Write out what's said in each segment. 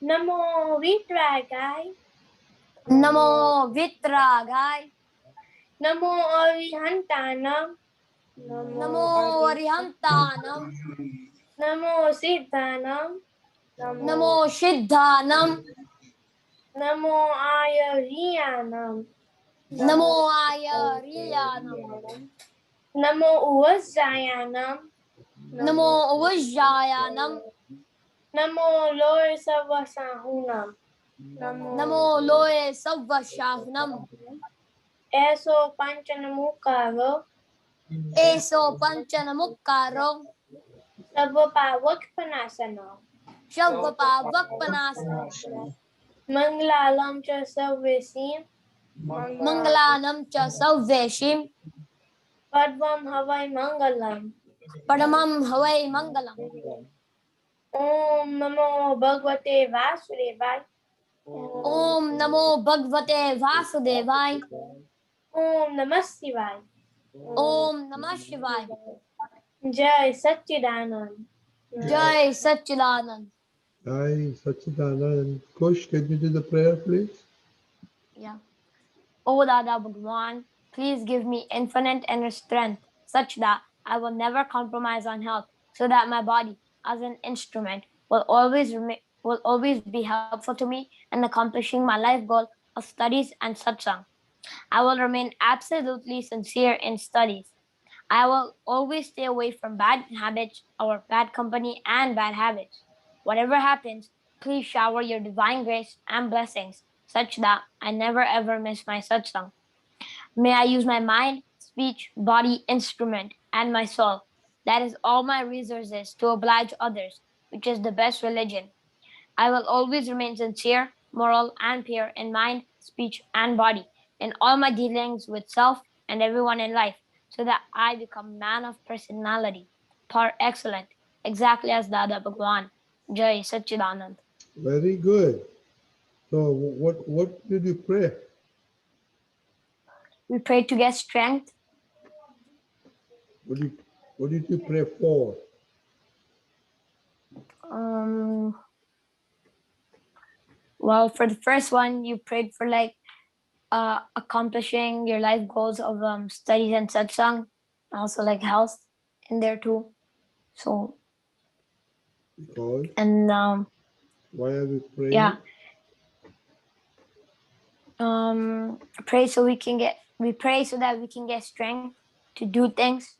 Namo Vitragai. Namo Vitragai. Namo Arihantanam. Namo Arihantanam. Namo Siddhanam. Namo Siddhanam. Namo Ayariyanam. Namo Ayariyanam. Namo Uvajjayanam. Namo Uvajjayanam. Namo Loy Savasahunam. Namo Loe Savvashahnam. Eso Panchanamukaro. Eso Panchanamukkaro. Savapavak Panasanam. Shavapavakpanasana. Manglalam cha Savesim. Mangalanam cha Savveshim. Padvam Havai Mangalam. Padamam Havai Mangalam. Om Namo Bhagavate Vasudevaya. Om Namo Bhagavate Vasudevaya. Om Namah Shivaya. Om Namah Shivaya. Jai Satchidanand. Jai Satchidanand. Jai Satchidanand. Kush, can you do the prayer, please? Yeah. O Dada Bhagwan, please give me infinite inner strength such that I will never compromise on health, so that my body, as an instrument, will always be helpful to me in accomplishing my life goal of studies and satsang. I will remain absolutely sincere in studies. I will always stay away from bad habits or bad company and bad habits. Whatever happens, please shower your divine grace and blessings such that I never ever miss my satsang. May I use my mind, speech, body, instrument, and my soul. That is all my resources to oblige others, which is the best religion. I will always remain sincere, moral, and pure in mind, speech, and body, in all my dealings with self and everyone in life, so that I become man of personality, par excellent, exactly as Dada Bhagwan. Jai Satchidanand. Very good. So what did you pray? We pray to get strength. What did you pray for? Well, for the first one, you prayed for accomplishing your life goals of studies and satsang, also like health in there too. So Because and why are we praying? yeah, pray so we pray so that we can get strength to do things.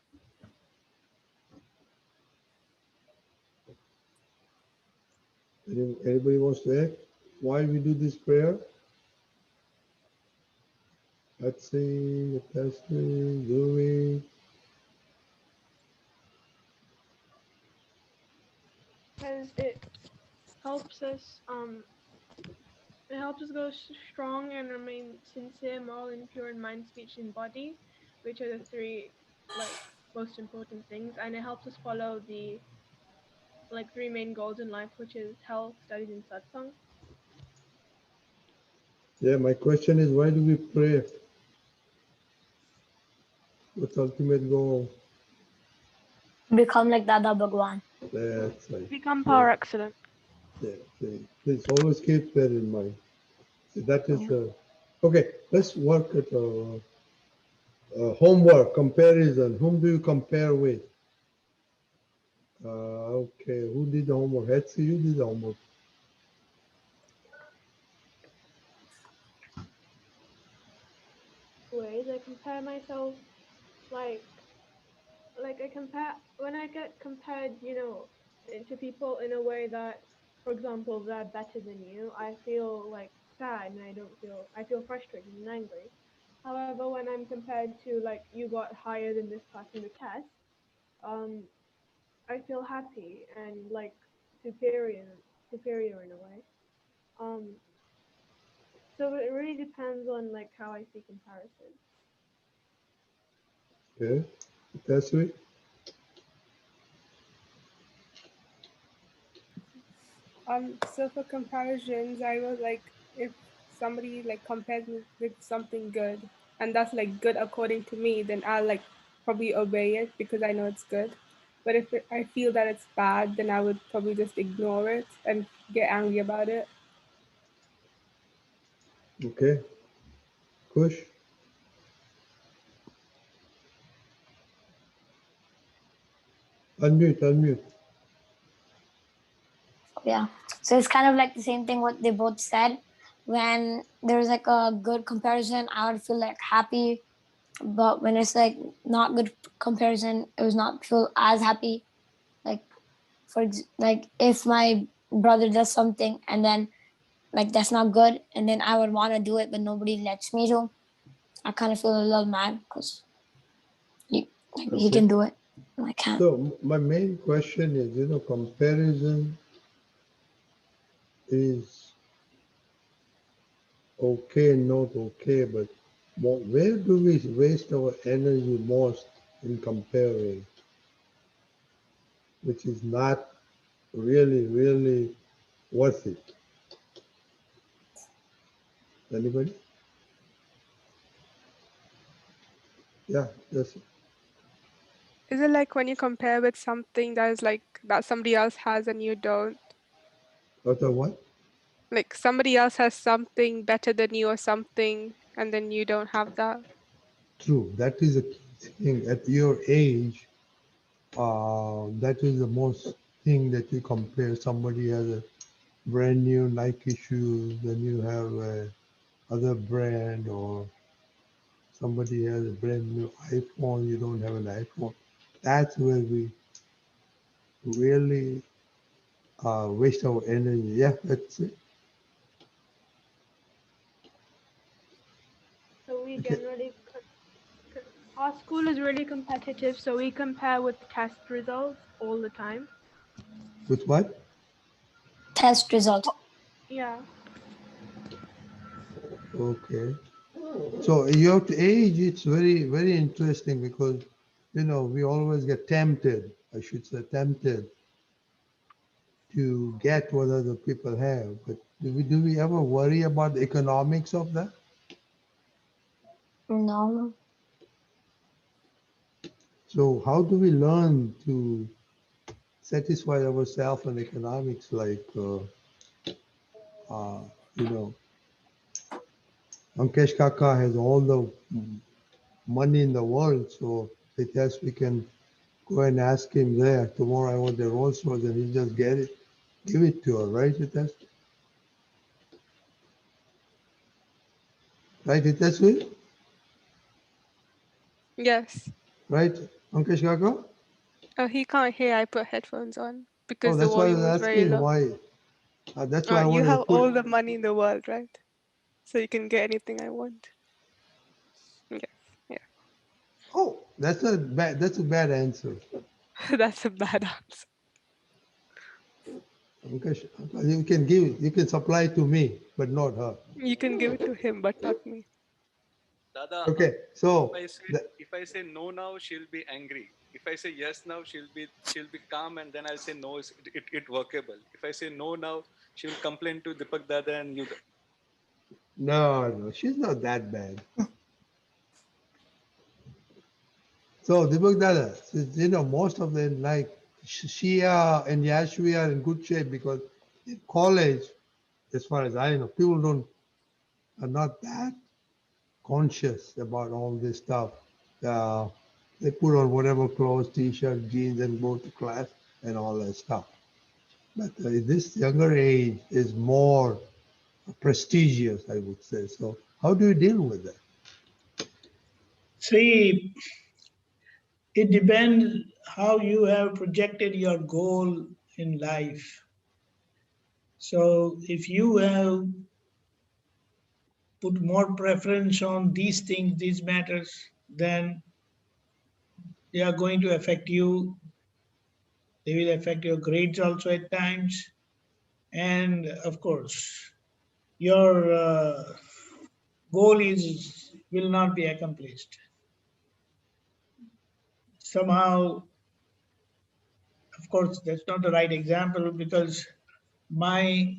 Anybody wants to ask why we do this prayer? Let's see, testing, doing. Because it helps us go strong and remain sincere, moral, and pure in mind, speech, and body, which are the three most important things. And it helps us follow the three main goals in life, which is health, studies, and satsang. Yeah, my question is why do we pray? What's the ultimate goal? Become like Dada Bhagwan. That's right. Become power excellent. Yeah, please always keep that in mind. See, that is okay. Let's work at homework comparison. Whom do you compare with? Okay, who did the homework? Hetzi, you did the homework. Ways I compare myself, like I compare when I get compared, to people in a way that, for example, they're better than you. I feel sad, and I feel frustrated and angry. However, when I'm compared to you got higher than this class in the test, I feel happy and superior in a way. Um, so it really depends on how I see comparison. Okay, that's it. So for comparisons, I was if somebody compares me with something good, and that's good according to me, then I'll probably obey it because I know it's good. But if I feel that it's bad, then I would probably just ignore it and get angry about it. Okay. Kush? Unmute. Yeah. So it's kind of like the same thing what they both said. When there's like a good comparison, I would feel like happy. But when it's like not good comparison, it was not feel as happy. Like like if my brother does something and then like that's not good, and then I would want to do it, but nobody lets me to. I kind of feel a little mad because he Okay. can do it, and I can't. So my main question is, comparison is okay, not okay, but where do we waste our energy most in comparing, which is not really worth it? Anybody? Yeah, yes. Is it like when you compare with something that is like that somebody else has and you don't? Out of what? Like somebody else has something better than you or something, and then you don't have that. True. That is a key thing. At your age, that is the most thing that you compare. Somebody has a brand new Nike shoes, then you have a other brand, or somebody has a brand new iPhone, you don't have an iPhone. That's where we really waste our energy. Yeah, that's it. So we Okay. generally, our school is really competitive, so we compare with test results all the time. With what? Test result. Yeah. Okay. So your age, it's very interesting because, we always get tempted, I should say tempted to get what other people have. But do we ever worry about the economics of that? No. So how do we learn to satisfy ourselves in economics? Like, you know, Ankesh Kaka has all the money in the world, so it has we can go and ask him there. Tomorrow I want the Rolls Royce, and he just get it, give it to her, right? Right, Hitesh? Yes. Right, Ankesh Kaka? Oh, he can't hear. I put headphones on Oh, because the that's why I volume was was very asking low. why. That's why I You wanted to have put. all the money in the world, right? So you can get anything I want. Yes. Yeah. Oh, that's a bad. That's a bad answer. That's a bad answer. Ankesh, you can supply to me, but not her. You can give it to him, but not me. Dada, Okay, so if I say no now, she'll be angry. If I say yes now, she'll be calm, and then I'll say no, it workable. If I say no now, she'll complain to Deepak Dada and you. no, she's not that bad. So Deepak Dada, most of them like Shia and Yashvi are in good shape because in college, as far as I know, people are not that conscious about all this stuff. Uh, they put on whatever clothes, t-shirt, jeans, and go to class and all that stuff. But this younger age is more prestigious, I would say. So how do you deal with that? See, it depends how you have projected your goal in life. So if you have put more preference on these things, these matters, then they are going to affect you. They will affect your grades also at times. And of course, your goal will not be accomplished. Somehow, of course, that's not the right example because my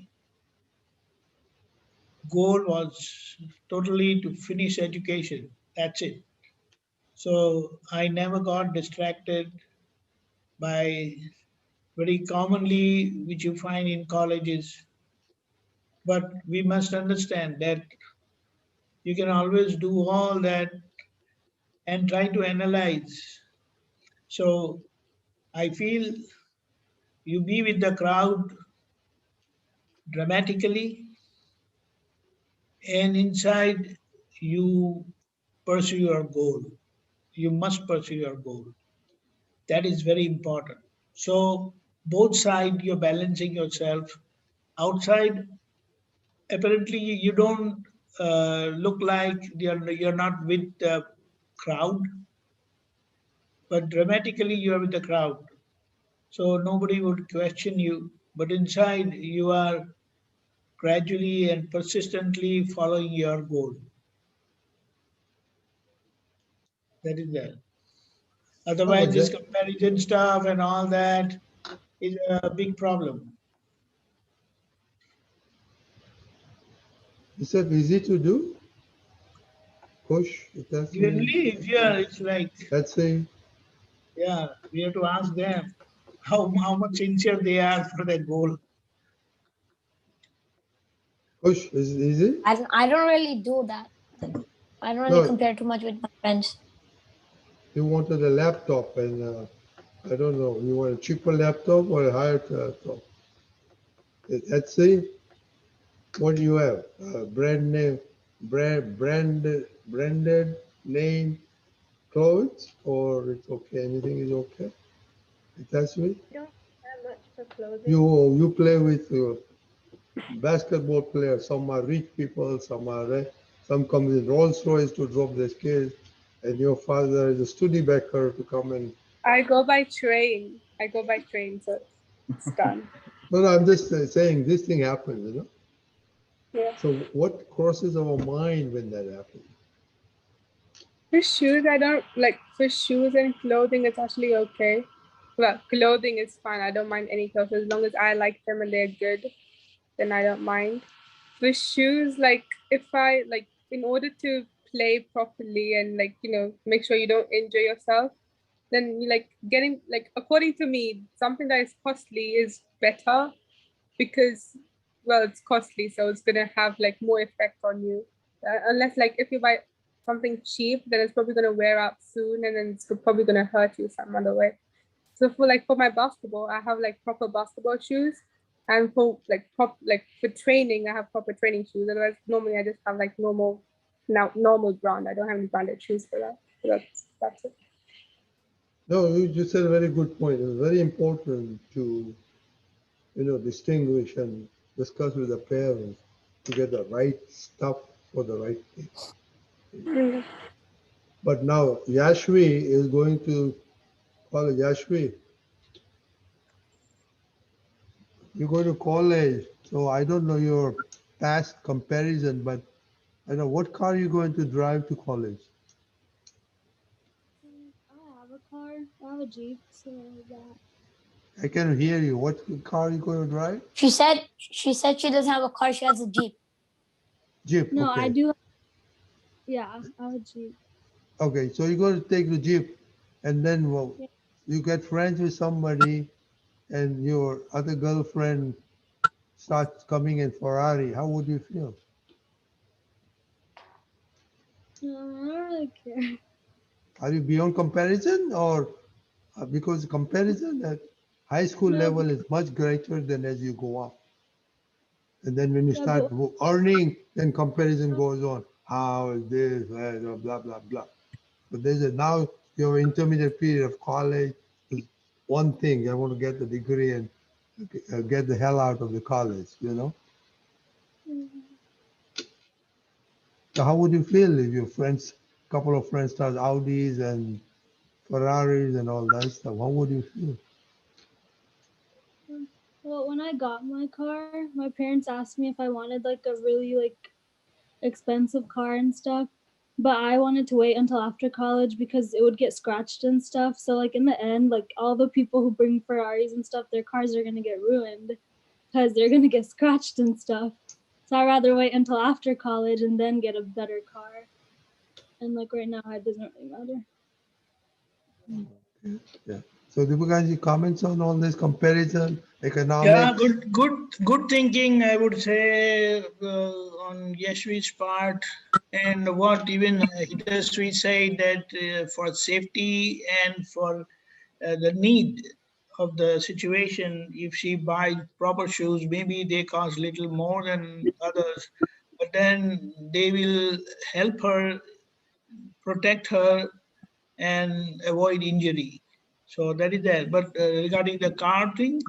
goal was totally to finish education. That's it. So I never got distracted by very commonly which you find in colleges. But we must understand that you can always do all that and try to analyze. So I feel you be with the crowd dramatically, and inside you pursue your goal. You must pursue your goal. That is very important. So both sides you're balancing yourself. Outside, apparently you don't look like you're not with the crowd, but dramatically you are with the crowd. So nobody would question you. But inside you are gradually and persistently following your goal. That is there. Oh, Otherwise, this that, comparison stuff and all that is a big problem. is that easy to do? Push, that's Usually, if you are, it's like, that's a yeah, we have to ask them how much sincere they are for their goal. push. Is it easy? I don't really do that. I don't really No, compare too much with my friends. you wanted a laptop, and I don't know. You want a cheaper laptop or a higher laptop? Let's see. What do you have? Brand name, branded name clothes, or it's okay? Anything is okay. That's me. I don't care much for clothing. You play with basketball players. Some are rich people. Some come with Rolls Royce to drop their kids, and your father is a Studebaker to come and. I go by train. So it's done. No, I'm just saying this thing happens, you know. Yeah. So what crosses our mind when that happens? For shoes, I don't like for shoes and clothing. It's actually okay. Well, clothing is fine. I don't mind any clothes as long as I like them and they're good. Then I don't mind. For shoes, like if I like in order to play properly and like make sure you don't injure yourself, then you like getting like according to me something that is costly is better because well it's costly so it's gonna have like more effect on you unless like if you buy something cheap then it's probably gonna wear out soon and then it's probably gonna hurt you some other way. So for my basketball I have like proper basketball shoes and for for training I have proper training shoes. Otherwise normally I just have like normal brand. I don't have any branded shoes for that. So that's it. No, you just said a very good point. It's very important to, distinguish and discuss with the parents to get the right stuff for the right thing. Mm. But now Yashvi is going to college. Yashvi, you go to college, so I don't know your past comparison, but I know what car are you going to drive to college? I have a car. I have a Jeep, so that. I can hear you. What car are you going to drive? She said she doesn't have a car. She has a Jeep. Jeep. No, Okay. I do. Yeah, I have a Jeep. Okay, so you're going to take the Jeep, and then Yeah. you get friends with somebody, and your other girlfriend starts coming in Ferrari. How would you feel? No, I don't really care. Are you beyond comparison, or because comparison at high school No, level is much greater than as you go up, and then when you yeah, start but earning, then comparison goes on. How is this? Blah blah blah. But there's now your intermediate period of college is one thing. I want to get the degree and get the hell out of the college. So how would you feel if your friends, couple of friends start Audis and Ferraris and all that stuff? How would you feel? well, when I got my car, my parents asked me if I wanted like a really like expensive car and stuff. But I wanted to wait until after college because it would get scratched and stuff. So like in the end, like all the people who bring Ferraris and stuff, their cars are gonna get ruined because they're gonna get scratched and stuff. So I'd rather wait until after college and then get a better car. And like right now, it doesn't really matter. Yeah. So Deepakanandji, comments on all this comparison, Yeah, economics? good thinking, I would say, on Yashvi's part. And what even Hidasvi said, that for safety and for the need of the situation, if she buys proper shoes, maybe they cost little more than others, but then they will help her, protect her, and avoid injury. So that is there. But regarding the car thing,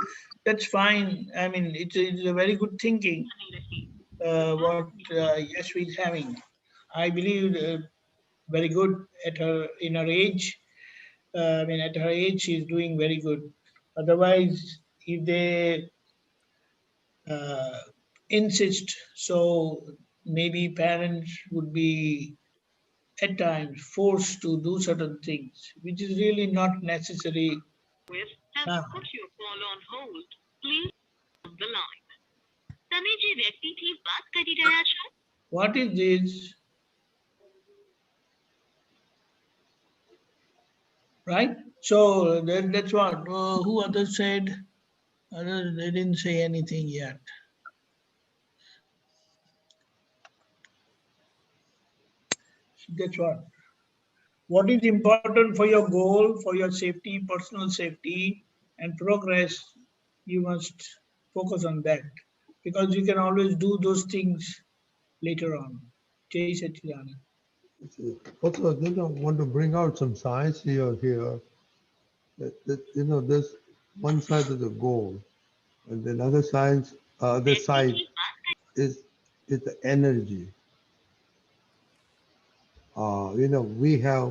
that's fine. I mean, it's a very good thinking, what Yashvi is having. I believe very good at her, in her age. I mean, at her age, she's doing very good. Otherwise, if they uh, insist, so maybe parents would be at times forced to do certain things, which is really not necessary now. Put your call on hold. Please hold the line. તમે જે વ્યક્તિથી વાત કરી રહ્યા છો. What is this? Right? So that's what. Who others said? Others, they didn't say anything yet. That's what. What is important for your goal, for your safety, personal safety, and progress, you must focus on that, because you can always do those things later on. Jai Satchidanand. Also, want to bring out some science here. That there's one side of the goal, and then other side is the energy. We have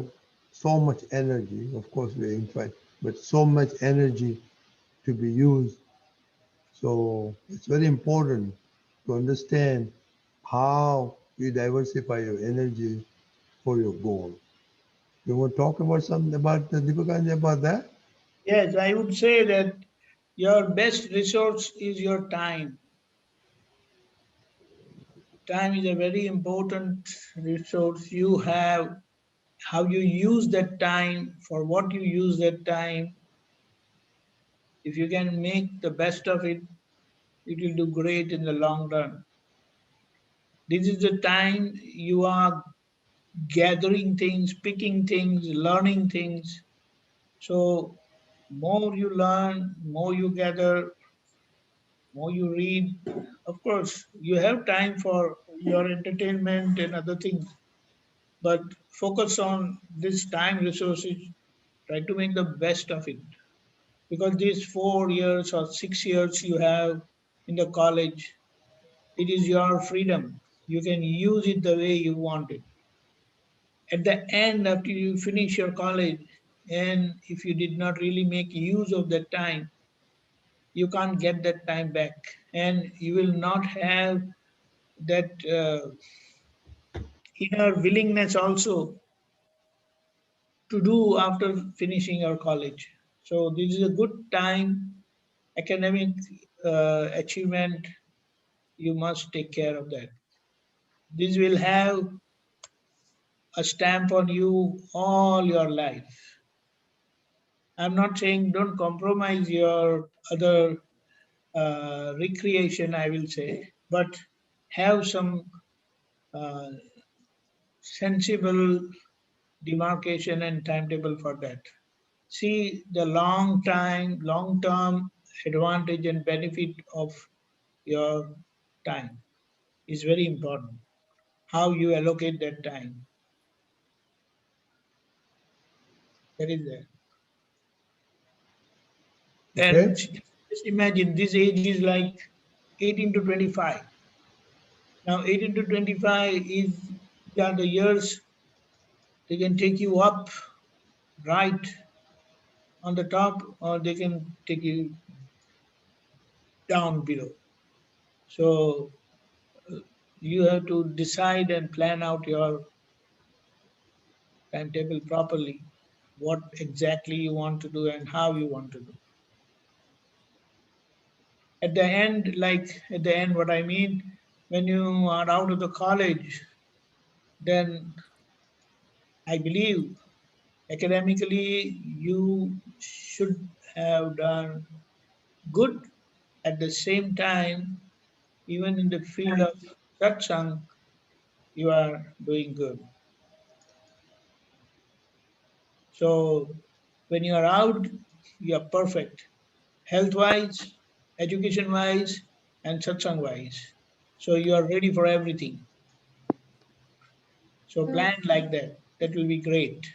so much energy. Of course, we're infinite, but so much energy to be used. So it's very important to understand how you diversify your energy for your goal. You want to talk about something about Deepakanji about that? Yes, I would say that your best resource is your time. Time is a very important resource you have. How you use that time, for what you use that time, if you can make the best of it, it will do great in the long run. This is the time you are gathering things, picking things, learning things. So, more you learn, more you gather, more you read. Of course, you have time for your entertainment and other things, but focus on this time resources. Try to make the best of it, because these 4 years or 6 years you have in the college, it is your freedom. You can use it the way you want it. At the end, after you finish your college, and if you did not really make use of that time, you can't get that time back, and you will not have that inner willingness also to do after finishing your college. So this is a good time, academic achievement. You must take care of that. This will have a stamp on you all your life. I'm not saying don't compromise your other recreation, I will say, but have some uh, sensible demarcation and timetable for that. See the long term advantage and benefit of your time is very important. How you allocate that time, that is there. Okay. And just imagine this age is like 18 to 25. Now 18 to 25 are the years they can take you up right on the top, or they can take you down below. So you have to decide and plan out your timetable properly, what exactly you want to do and how you want to do. At the end, what I mean, when you are out of the college, then I believe academically you should have done good. At the same time, even in the field of satsang, you are doing good. So when you are out, you are perfect, health-wise, education-wise, and satsang-wise. So you are ready for everything. So plan like that. That will be great.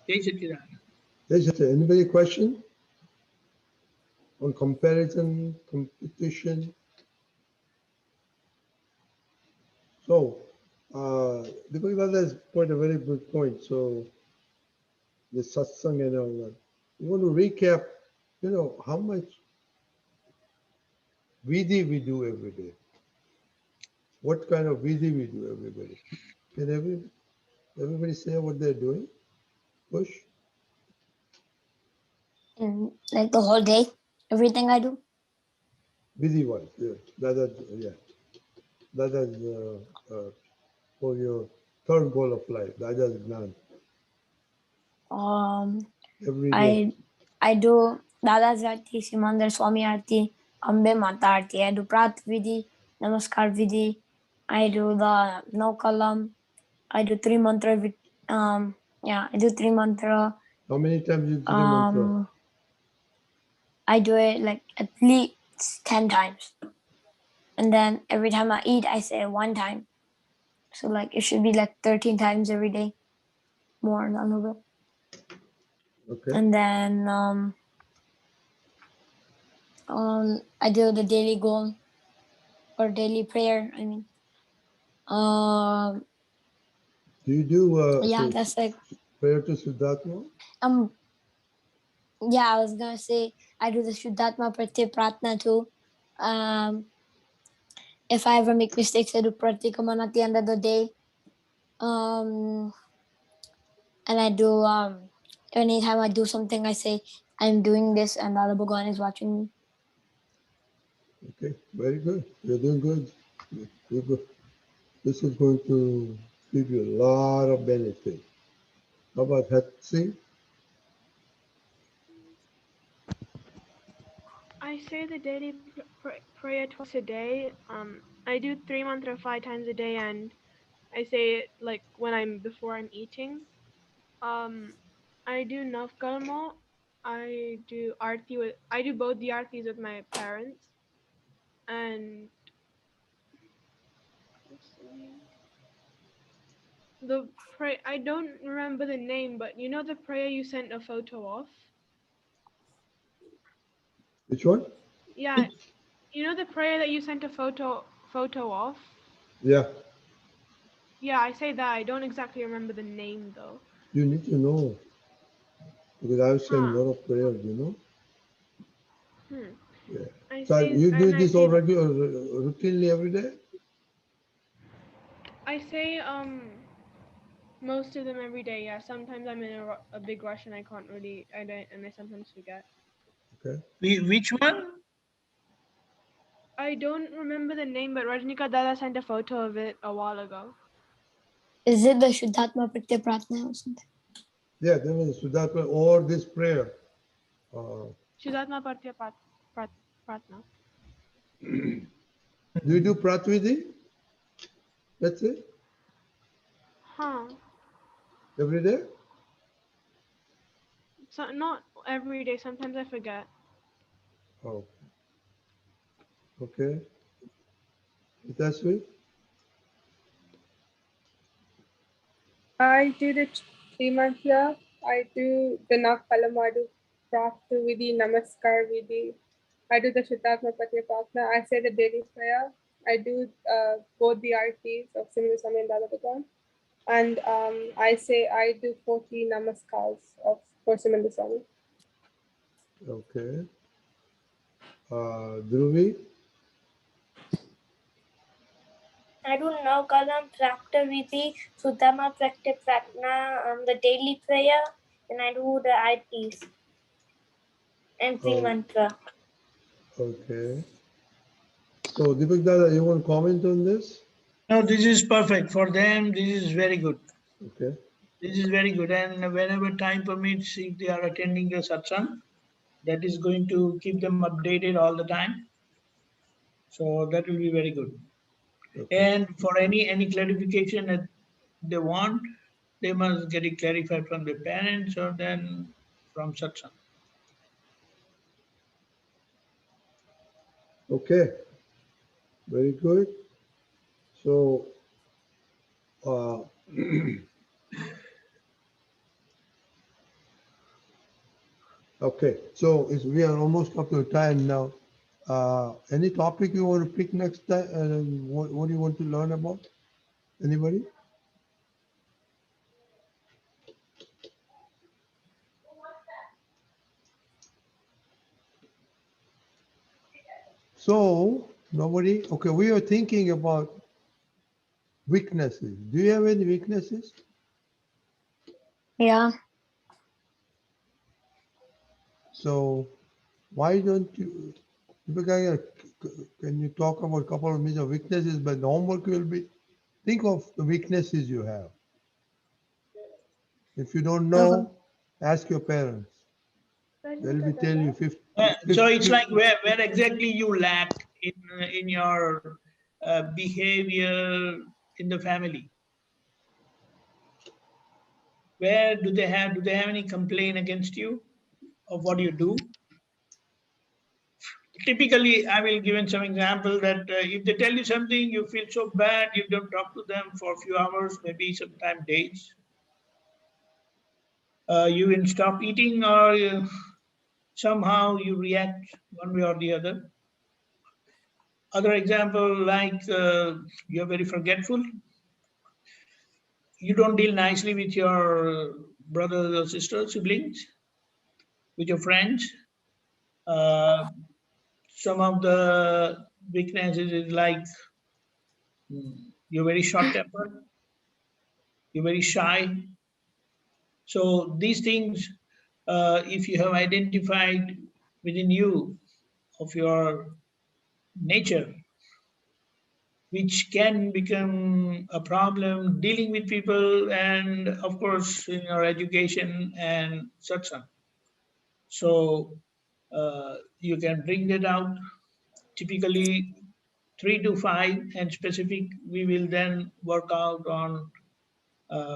Jai Satchidananda. Yes, anybody question on comparison, competition? So, Deepak Dada has put a very good point. So, the satsang and all that. You want to recap, how much vidhi we do every day. What kind of vidhi we do, everybody? Can everybody say what they're doing? Push. And like the whole day, everything I do. Vidhi wise, yeah. That's for your third goal of life. Dada's Gnan. Every day. I do Dada's Arti, Simandar Swami Arti, Ambe Mata Arti. I do Prat Vidhi, Namaskar Vidhi. I do the No Kalam. I do 3 mantra. I do 3 mantra. How many times you do mantra? I do it like at least 10 times. And then every time I eat, I say it 1 time. So like it should be like 13 times every day. More than a bit. Okay. And then I do the daily goal or daily prayer. I mean, Do you do that's like prayer to Siddhartha? yeah, I was gonna say I do the Shuddhatma Pratyay Pratna too. If I ever make mistakes, I do Pratikaman at the end of the day. And I do anytime I do something, I say I'm doing this, and Dada Bhagwan is watching me. Okay, very good. You're doing good. You're good. This is going to give you a lot of benefit. How about Hatsi? I say the daily prayer twice a day. I do 3 mantra 5 times a day, and I say it like before I'm eating. I do Navkalma. I do both the artis with my parents, and I don't remember the name, but you know the prayer you sent a photo of? Which one? Yeah, you know the prayer that you sent a photo of? Yeah. Yeah, I say that. I don't exactly remember the name though. You need to know. Because I've sent a lot of prayers, Yeah. So you do this already routinely every day? I say most of them every day. Yeah, sometimes I'm in a big rush and I can't really. And I sometimes forget. Okay. Which one? I don't remember the name, but Rajnika Dada sent a photo of it a while ago. Is it the Shuddhatma Pratyay Pratna or something? Yeah, there was Siddhartha or this prayer. Shuddhatma Pratyay Pratna. Do you do Pratvidhi? That's it? Huh. Every day? So not every day. Sometimes I forget. Oh. Okay. That's it? I do the 3 mantra. I do the Nakalam, I do Prapta Vidhi, Namaskar Vidhi. I do the Shuddhatma Pratyay Pratna. I say the daily prayer. I do both the artis of Simandar Swami and Dada Bhagwan. And I do 40 namaskars for Simandar Swami. Okay. Dhruvi? I do Navkalam, Prakta Vidhi, Sudama Prakta Pratna, the daily prayer, and I do the IPs and 3 mantra. Okay. So, Deepak Dada, you want to comment on this? No, this is perfect. For them, this is very good. Okay. This is very good. And whenever time permits, if they are attending the satsang, that is going to keep them updated all the time. So that will be very good. Okay. And for any clarification that they want, they must get it clarified from their parents or then from satsang. Okay. Very good. So, okay. So we are almost up to time now. Any topic you want to pick next time? What do you want to learn about? Anybody? So, nobody? Okay, we are thinking about weaknesses. Do you have any weaknesses? Yeah. So, why don't you, can you talk about a couple of major weaknesses? But the homework will be, think of the weaknesses you have. If you don't know, ask your parents. They'll be telling you 50. So it's like where exactly you lack in your behavior in the family. Where do they have any complaint against you of what you do? Typically, I will give some example that if they tell you something, you feel so bad, you don't talk to them for a few hours, maybe sometimes days. You will stop eating or somehow you react one way or the other. Other example, like you're very forgetful. You don't deal nicely with your brothers or sisters, siblings, with your friends. Some of the weaknesses is like you're very short-tempered, you're very shy. So these things, if you have identified within you of your nature, which can become a problem dealing with people and of course in your education and satsang. So you can bring that out. Typically 3 to 5 and specific, we will then work out on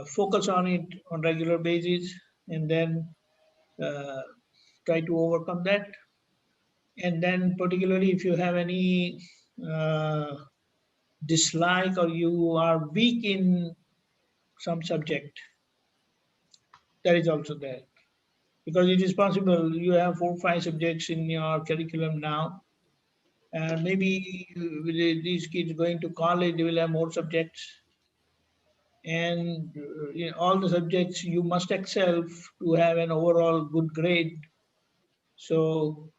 focus on it on regular basis and then try to overcome that. And then particularly if you have any dislike or you are weak in some subject, that is also there. Because it is possible you have 4 or 5 subjects in your curriculum now, and maybe with these kids going to college, they will have more subjects. And in all the subjects, you must excel to have an overall good grade. So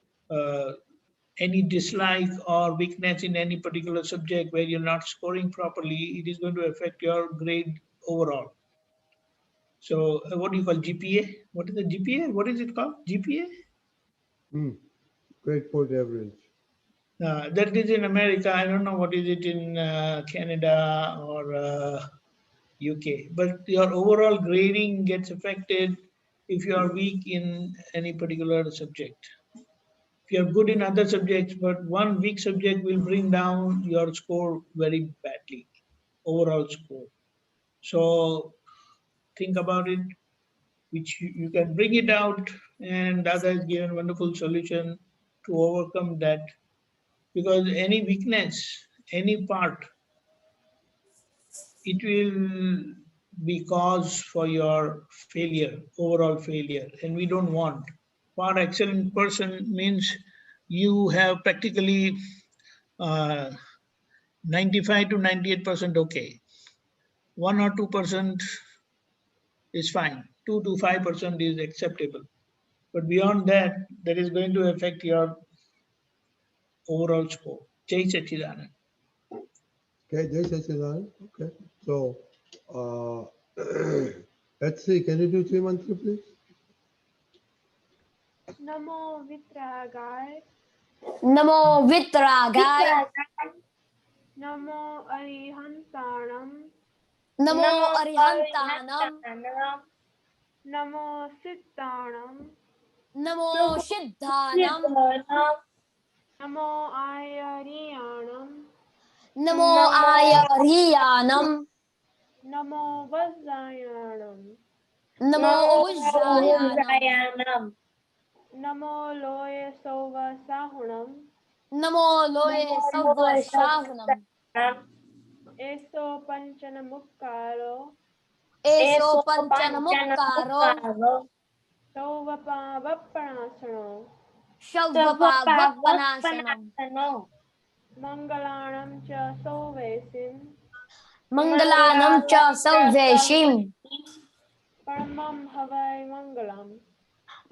any dislike or weakness in any particular subject where you're not scoring properly, it is going to affect your grade overall. So what do you call GPA? What is the GPA? What is it called? GPA? Grade point average. That is in America. I don't know what is it in Canada or UK. But your overall grading gets affected if you are weak in any particular subject. If you are good in other subjects, but one weak subject will bring down your score very badly, overall score. So think about it, which you can bring it out, and Dada has given a wonderful solution to overcome that. Because any weakness, any part, it will be cause for your failure, overall failure, and we don't want. For excellent person means you have practically 95 to 98% okay. 1 or 2% is fine. 2 to 5% is acceptable. But beyond that, that is going to affect your overall score. Jai Sachidanand. Okay, this is okay. So, let's see. Can you do 3 mantra, please? Namo Vitragai, Namo Vitragaya. Namo Arihantaram, Namo Arihantanam. Namo Siddhanam. Namo Siddhanam. Namo Ayariyanam. Namo Ayariyanam. Namo Vajrayanam. Namo Ujjayanam. Namo Loye Sova Sahunam. Namo Loye Savva Shahunam. Eso Panchana Mukkaro. Eso Panchanamukkaro. Sovapa Vappanasano. Shavvapa Vappanashanam. Mangalanam Cha Sovesim. Mangalanam cha Salveshim. Paramam Havai Mangalam.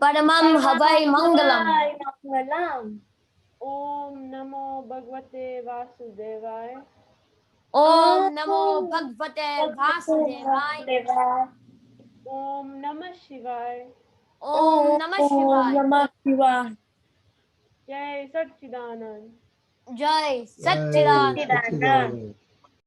Paramam Havai Mangalam. Om Namo Bhagavate Vasudevaya. Om Namo Bhagavate Vasudevaya. Om Namah Shivaya. Om Namah Shivaya. Jai Satchidanand. Jai Jai Satchidanand. Satchidanand.